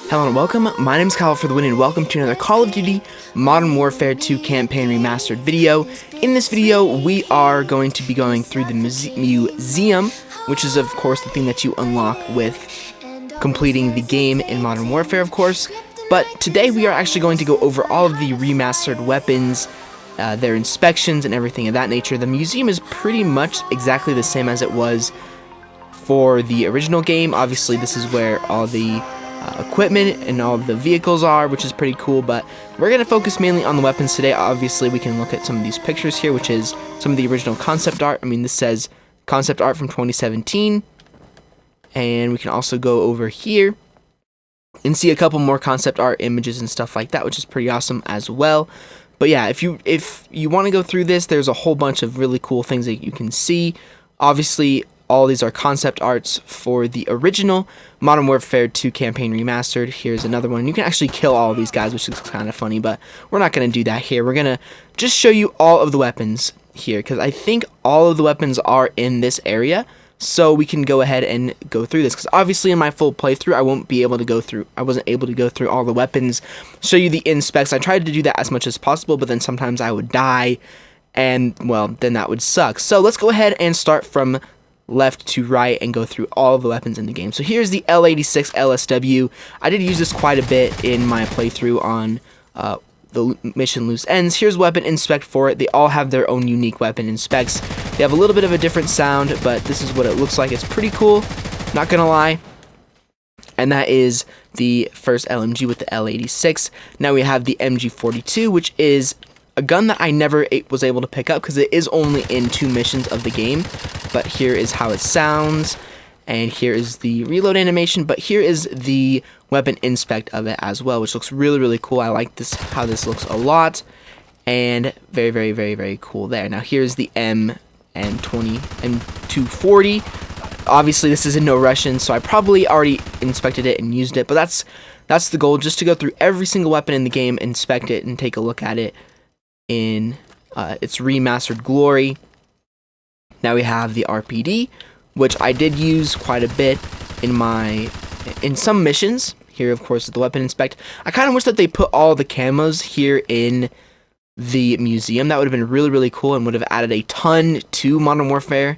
Hello and welcome, my name is Kyle FtW and welcome to another Call of Duty Modern Warfare 2 Campaign Remastered video. In this video, we are going to be going through the museum, which is of course the thing that you unlock with completing the game in Modern Warfare, of course. But today we are actually going to go over all of the remastered weapons, their inspections and everything of that nature. The museum is pretty much exactly the same as it was for the original game. Obviously this is where all the equipment and all of the vehicles are, which is pretty cool, but we're going to focus mainly on the weapons today. Obviously we can look at some of these pictures here, which is some of the original concept art. I mean, this says concept art from 2017, and we can also go over here and see a couple more concept art images and stuff like that, which is pretty awesome as well. But yeah, if you want to go through this, there's a whole bunch of really cool things that you can see. Obviously all these are concept arts for the original Modern Warfare 2 Campaign Remastered. Here's another one. You can actually kill all of these guys, which is kind of funny, but we're not going to do that here. We're going to just show you all of the weapons here, because I think all of the weapons are in this area, so we can go ahead and go through this, because obviously in my full playthrough, I wasn't able to go through all the weapons, show you the inspects. I tried to do that as much as possible, but then sometimes I would die, and, well, then that would suck. So let's go ahead and start from left to right and go through all of the weapons in the game. So here's the L86 Lsw. I did use this quite a bit in my playthrough on the mission Loose Ends. Here's weapon inspect for it. They all have their own unique weapon inspects. They have a little bit of a different sound, but this is what it looks like. It's pretty cool, not gonna lie. And that is the first LMG with the L86. Now we have the MG42, which is a gun that I never was able to pick up because it is only in 2 missions of the game. But here is how it sounds, and here is the reload animation, but here is the weapon inspect of it as well, which looks really, really cool. I like this, how this looks a lot, and very, very, very, very cool there. Now here's the M240. Obviously this is in no Russian, so I probably already inspected it and used it, but that's the goal, just to go through every single weapon in the game, inspect it, and take a look at it in its remastered glory. Now we have the RPD, which I did use quite a bit in some missions. Here, of course, is the weapon inspect. I kind of wish that they put all the camos here in the museum. That would have been really, really cool and would have added a ton to Modern Warfare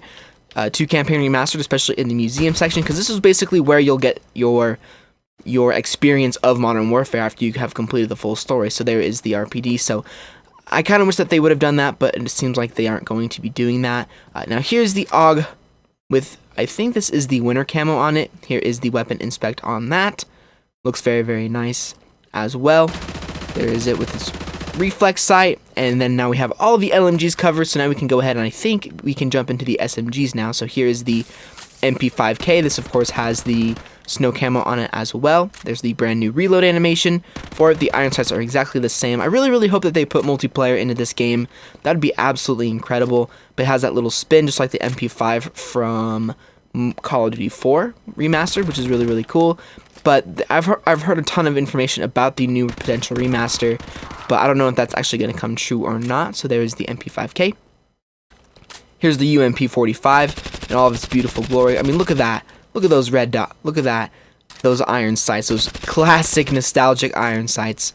2 Campaign Remastered, especially in the museum section, because this is basically where you'll get your experience of Modern Warfare after you have completed the full story. So there is the RPD. So I kind of wish that they would have done that, but it seems like they aren't going to be doing that. Now here's the AUG with, I think this is the winter camo on it. Here is the weapon inspect on that. Looks very, very nice as well. There is it with its reflex sight, and then now we have all the LMGs covered, so now we can go ahead and I think we can jump into the SMGs now. So here is the MP5K. This of course has the snow camo on it as well. There's the brand new reload animation for it. The iron sights are exactly the same. I really, really hope that they put multiplayer into this game. That would be absolutely incredible. But it has that little spin just like the MP5 from Call of Duty 4 Remastered, which is really, really cool. But I've heard a ton of information about the new potential remaster, but I don't know if that's actually going to come true or not. So there's the MP5K. Here's the UMP45 and all of its beautiful glory. I mean, look at that. Look at those red dots. Look at that. Those iron sights. Those classic nostalgic iron sights.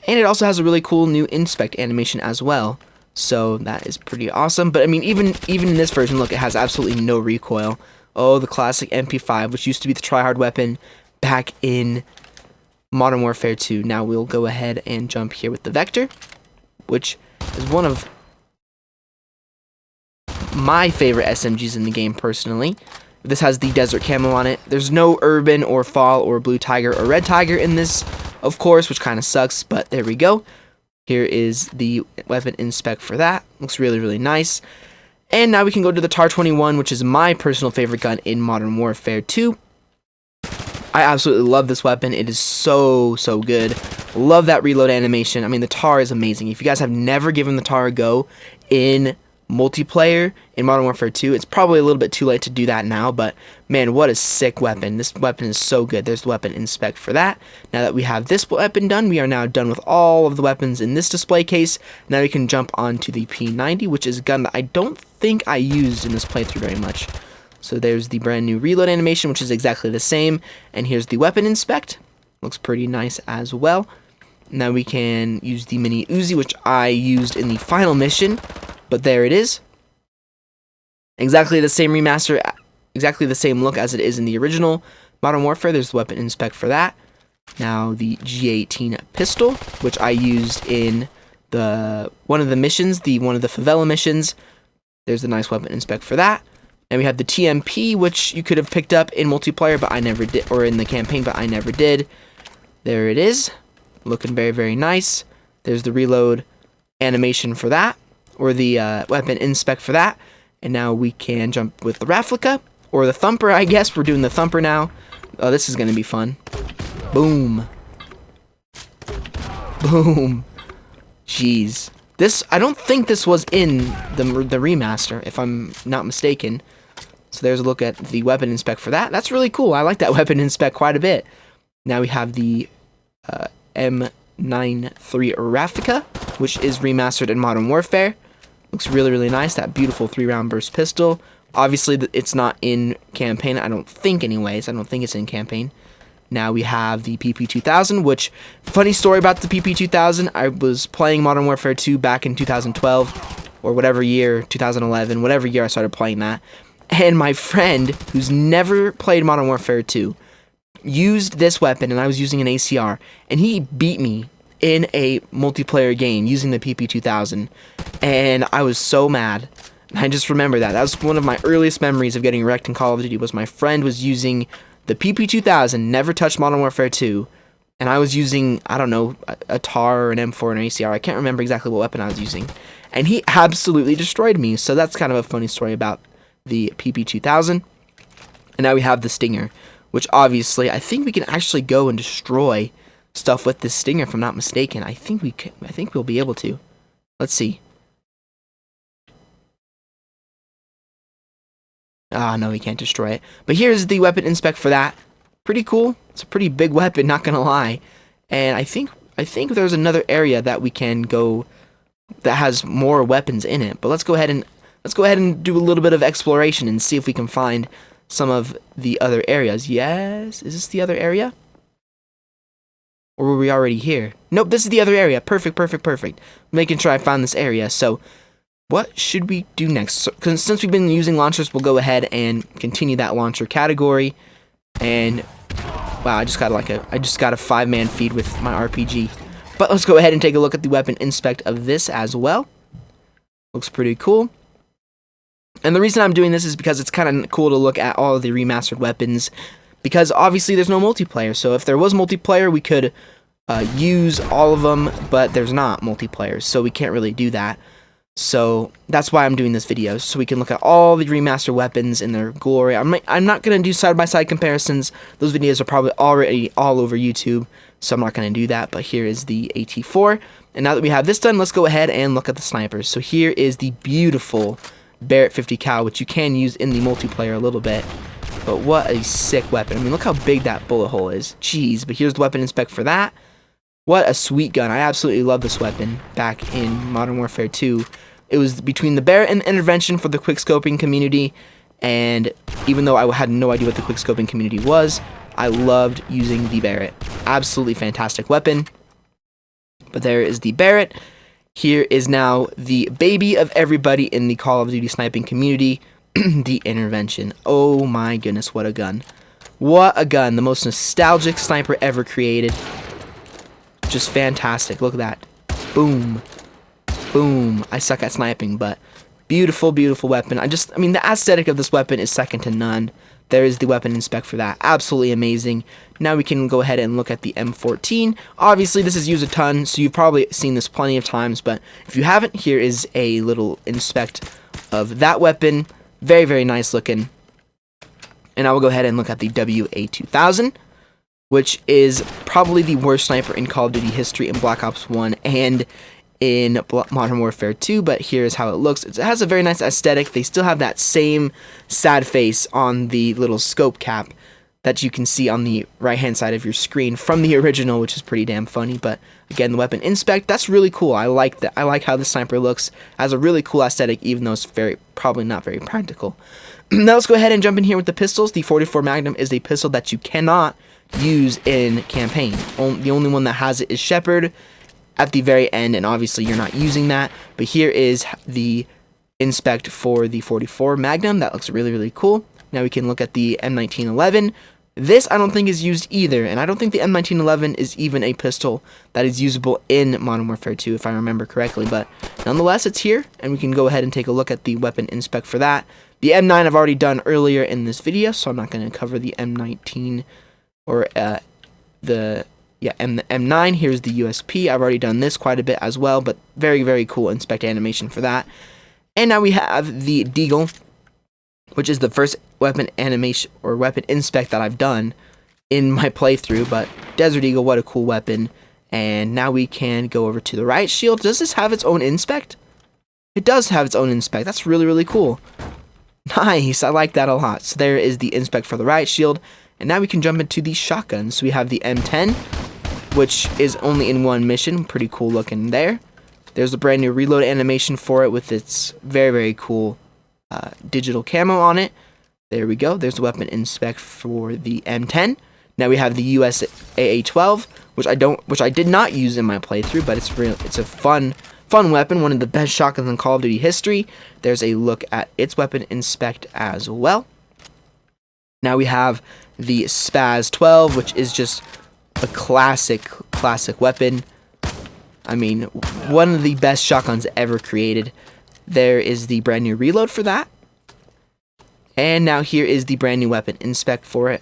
And it also has a really cool new inspect animation as well. So that is pretty awesome. But I mean, even in this version, look, it has absolutely no recoil. Oh, the classic MP5, which used to be the tryhard weapon back in Modern Warfare 2. Now we'll go ahead and jump here with the Vector, which is one of my favorite SMGs in the game personally. This has the desert camo on it. There's no urban or fall or blue tiger or red tiger in this, of course, which kind of sucks, but there we go. Here is the weapon inspect for that. Looks really, really nice. And now we can go to the TAR-21, which is my personal favorite gun in Modern Warfare 2. I absolutely love this weapon. It is so, so good. Love that reload animation. I mean, the TAR is amazing. If you guys have never given the TAR a go in multiplayer in Modern Warfare 2, it's probably a little bit too late to do that now, but man, what a sick weapon. This weapon is so good. There's the weapon inspect for that. Now that we have this weapon done, we are now done with all of the weapons in this display case. Now we can jump on to the P90, which is a gun that I don't think I used in this playthrough very much. So there's the brand new reload animation, which is exactly the same, and here's the weapon inspect. Looks pretty nice as well. Now we can use the mini Uzi, which I used in the final mission, but there it is. Exactly the same remaster, exactly the same look as it is in the original Modern Warfare. There's the weapon inspec for that. Now the G18 Pistol, which I used in one of the missions, one of the favela missions. There's the nice weapon inspec for that. And we have the TMP, which you could have picked up in multiplayer, but I never did, or in the campaign, but I never did. There it is. Looking very, very nice. There's the reload animation for that, or the weapon inspec for that. And now we can jump with the replica, or the thumper, I guess. We're doing the thumper now. Oh, this is going to be fun. Boom. Boom. Jeez. I don't think this was in the remaster, if I'm not mistaken. So there's a look at the weapon inspec for that. That's really cool. I like that weapon inspec quite a bit. Now we have the M93 Replica, which is remastered in Modern Warfare. Looks really, really nice. That beautiful 3-round burst pistol. Obviously, it's not in campaign. I don't think, anyways. I don't think it's in campaign. Now we have the PP2000, which, funny story about the PP2000, I was playing Modern Warfare 2 back in 2012, or whatever year, 2011, whatever year I started playing that. And my friend, who's never played Modern Warfare 2, used this weapon, and I was using an ACR, and he beat me in a multiplayer game using the PP2000, and I was so mad. I just remember that. That was one of my earliest memories of getting wrecked in Call of Duty, was my friend was using the PP2000, never touched Modern Warfare 2, and I was using, I don't know, a TAR or an M4 or an ACR. I can't remember exactly what weapon I was using, and he absolutely destroyed me. So that's kind of a funny story about the PP2000. And now we have the Stinger, which obviously I think we can actually go and destroy stuff with this Stinger, if I'm not mistaken. I think we'll be able to. Let's see. Ah, no, we can't destroy it. But here's the weapon inspec for that. Pretty cool. It's a pretty big weapon, not gonna lie. And I think there's another area that we can go that has more weapons in it. But let's go ahead and do a little bit of exploration and see if we can find some of the other areas. Yes, is this the other area? Or were we already here? Nope, this is the other area. Perfect, perfect, perfect. Making sure I found this area. So what should we do next? So, since we've been using launchers, we'll go ahead and continue that launcher category. And wow, I just got a 5-man feed with my RPG. But let's go ahead and take a look at the weapon inspect of this as well. Looks pretty cool. And the reason I'm doing this is because it's kind of cool to look at all of the remastered weapons, because obviously there's no multiplayer. So if there was multiplayer, we could use all of them, but there's not multiplayer, so we can't really do that. So that's why I'm doing this video, so we can look at all the remastered weapons in their glory. I'm not going to do side-by-side comparisons. Those videos are probably already all over YouTube, so I'm not going to do that. But here is the AT4. And now that we have this done, let's go ahead and look at the snipers. So here is the beautiful Barrett 50 cal, which you can use in the multiplayer a little bit. But what a sick weapon. I mean, look how big that bullet hole is. Jeez, but here's the weapon inspec for that. What a sweet gun. I absolutely love this weapon back in Modern Warfare 2. It was between the Barrett and the Intervention for the quickscoping community, and even though I had no idea what the quickscoping community was, I loved using the Barrett. Absolutely fantastic weapon. But there is the Barrett. Here is now the baby of everybody in the Call of Duty sniping community, the Intervention. Oh my goodness, what a gun. What a gun. The most nostalgic sniper ever created. Just fantastic. Look at that. Boom. Boom. I suck at sniping, but beautiful, beautiful weapon. I mean, the aesthetic of this weapon is second to none. There is the weapon inspec for that. Absolutely amazing. Now we can go ahead and look at the M14. Obviously, this is used a ton, so you've probably seen this plenty of times, but if you haven't, here is a little inspect of that weapon. Very, very nice looking. And I will go ahead and look at the WA2000, which is probably the worst sniper in Call of Duty history in Black Ops 1 and in Modern Warfare 2, but here's how it looks. It has a very nice aesthetic. They still have that same sad face on the little scope cap that you can see on the right-hand side of your screen from the original, which is pretty damn funny. But again, the weapon inspect, that's really cool. I like that. I like how the sniper looks. It has a really cool aesthetic, even though it's probably not very practical. Now let's go ahead and jump in here with the pistols. The 44 Magnum is a pistol that you cannot use in campaign. The only one that has it is Shepherd at the very end, and obviously you're not using that. But here is the inspect for the 44 Magnum. That looks really, really cool. Now we can look at the M1911. This I don't think is used either, and I don't think the M1911 is even a pistol that is usable in Modern Warfare 2, if I remember correctly. But nonetheless, it's here, and we can go ahead and take a look at the weapon inspect for that. The M9 I've already done earlier in this video, so I'm not going to cover the M19 or M9. Here's the USP. I've already done this quite a bit as well, but very, very cool inspect animation for that. And now we have the Deagle, which is the first weapon animation or weapon inspect that I've done in my playthrough. But Desert Eagle, what a cool weapon. And now we can go over to the riot shield. Does this have its own inspect? It does have its own inspect. That's really, really cool. Nice, I like that a lot. So there is the inspect for the riot shield. And now we can jump into the shotguns. So we have the M10, which is only in one mission. Pretty cool looking there. There's a brand new reload animation for it with its very, very cool digital camo on it. There we go. There's the weapon inspect for the M10. Now we have the US AA-12, which I did not use in my playthrough, but it's a fun weapon, one of the best shotguns in Call of Duty history. There's a look at its weapon inspect as well. Now we have the Spaz 12, which is just a classic weapon. I mean, one of the best shotguns ever created. There is the brand new reload for that. And now here is the brand new weapon inspect for it.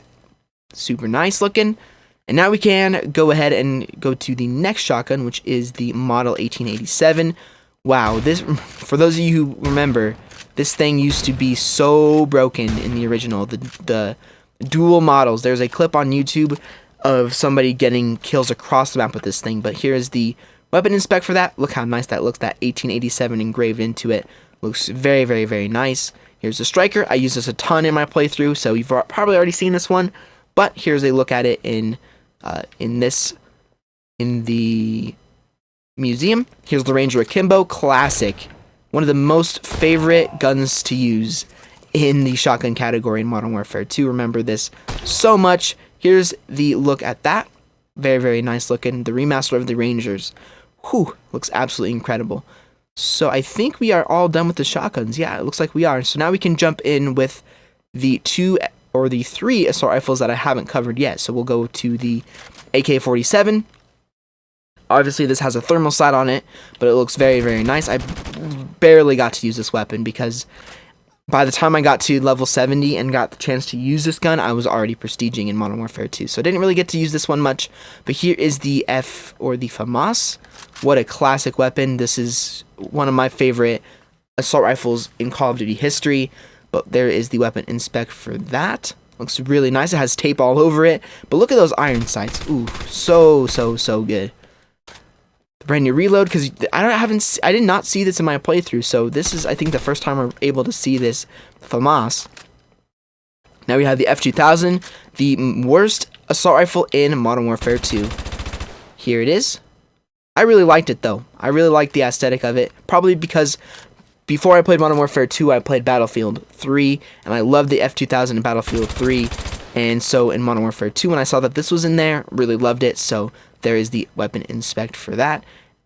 Super nice looking. And now we can go ahead and go to the next shotgun, which is the Model 1887. Wow, this, for those of you who remember, this thing used to be so broken in the original. The dual models. There's a clip on YouTube of somebody getting kills across the map with this thing. But here is the weapon inspect for that. Look how nice that looks. That 1887 engraved into it. Looks very, very, very nice. Here's the striker. I use this a ton in my playthrough, so you've probably already seen this one. But here's a look at it in the museum. Here's the Ranger Akimbo, classic. One of the most favorite guns to use in the shotgun category in Modern Warfare 2. Remember this so much. Here's the look at that. Very, very nice looking. The remaster of the Rangers. Whew, looks absolutely incredible. So I think we are all done with the shotguns. Yeah, it looks like we are. So now we can jump in with the 2 or the 3 assault rifles that I haven't covered yet. So we'll go to the AK-47. Obviously, this has a thermal sight on it, but it looks very, very nice. I barely got to use this weapon because by the time I got to level 70 and got the chance to use this gun, I was already prestiging in Modern Warfare 2. So I didn't really get to use this one much. But here is the FAMAS. What a classic weapon. This is one of my favorite assault rifles in Call of Duty history. But there is the weapon inspect for that. Looks really nice. It has tape all over it. But look at those iron sights. Ooh, so good. The brand new reload, because I did not see this in my playthrough. So this is, I think, the first time we're able to see this FAMAS. Now we have the F2000, the worst assault rifle in Modern Warfare 2. Here it is. I really liked it though. I really liked the aesthetic of it. Probably because before I played Modern Warfare 2, I played Battlefield 3, and I loved the F2000 in Battlefield 3. And so in Modern Warfare 2, when I saw that this was in there, really loved it. So there is the weapon inspect for that.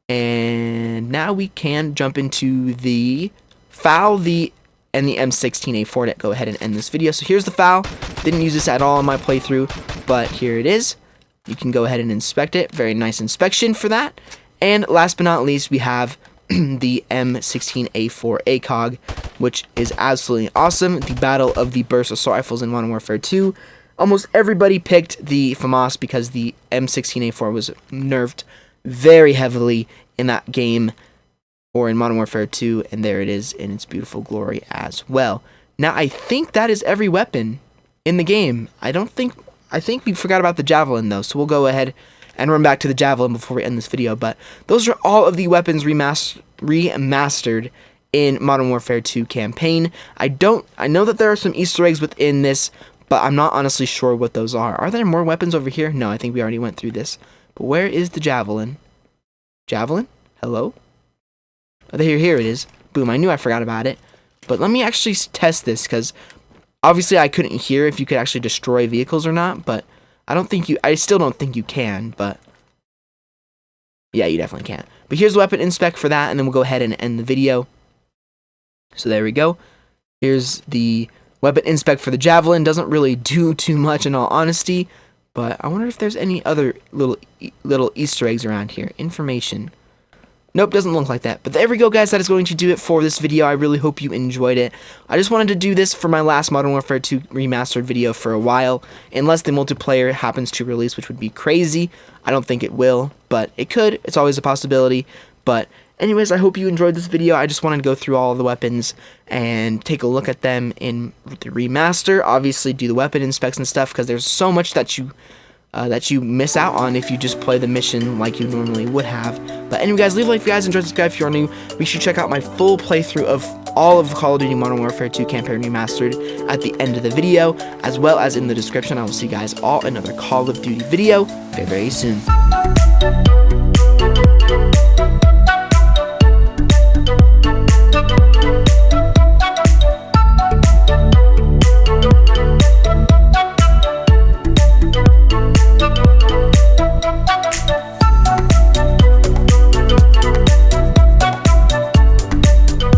And now we can jump into the FAL, and the M16a4 to go ahead and end this video. So here's the FAL. Didn't use this at all in my playthrough, but here it is. You can go ahead and inspect it. Very nice inspection for that. And last but not least, we have the M16a4 Acog, which is absolutely awesome. The battle of the burst assault rifles in Modern Warfare 2. Almost everybody picked the FAMAS because the M16a4 was nerfed very heavily in that game, or in Modern Warfare 2, and there it is in its beautiful glory as well. Now, I think that is every weapon in the game. I think we forgot about the Javelin, though, so we'll go ahead and run back to the Javelin before we end this video, but those are all of the weapons remastered in Modern Warfare 2 campaign. I know that there are some Easter eggs within this, but I'm not honestly sure what those are. Are there more weapons over here? No, I think we already went through this. But where is the Javelin? Javelin? Hello? Oh, here it is. Boom, I knew I forgot about it. But let me actually test this, because obviously I couldn't hear if you could actually destroy vehicles or not, but I still don't think you can, but yeah, you definitely can. But here's the weapon inspect for that, and then we'll go ahead and end the video. So there we go. Here's the weapon inspect for the javelin. Doesn't really do too much in all honesty, but I wonder if there's any other little Easter eggs around here. Information. Nope, doesn't look like that. But there we go, guys. That is going to do it for this video. I really hope you enjoyed it. I just wanted to do this for my last Modern Warfare 2 Remastered video for a while, unless the multiplayer happens to release, which would be crazy. I don't think it will, but it could. It's always a possibility. But anyways, I hope you enjoyed this video. I just wanted to go through all of the weapons and take a look at them in the remaster. Obviously, do the weapon inspects and stuff, because there's so much that you miss out on if you just play the mission like you normally would have. But anyway, guys, leave a like if you guys enjoyed, subscribe if you are new. Make sure you check out my full playthrough of all of Call of Duty Modern Warfare 2 Campaign Remastered at the end of the video, as well as in the description. I will see you guys all in another Call of Duty video very, very soon.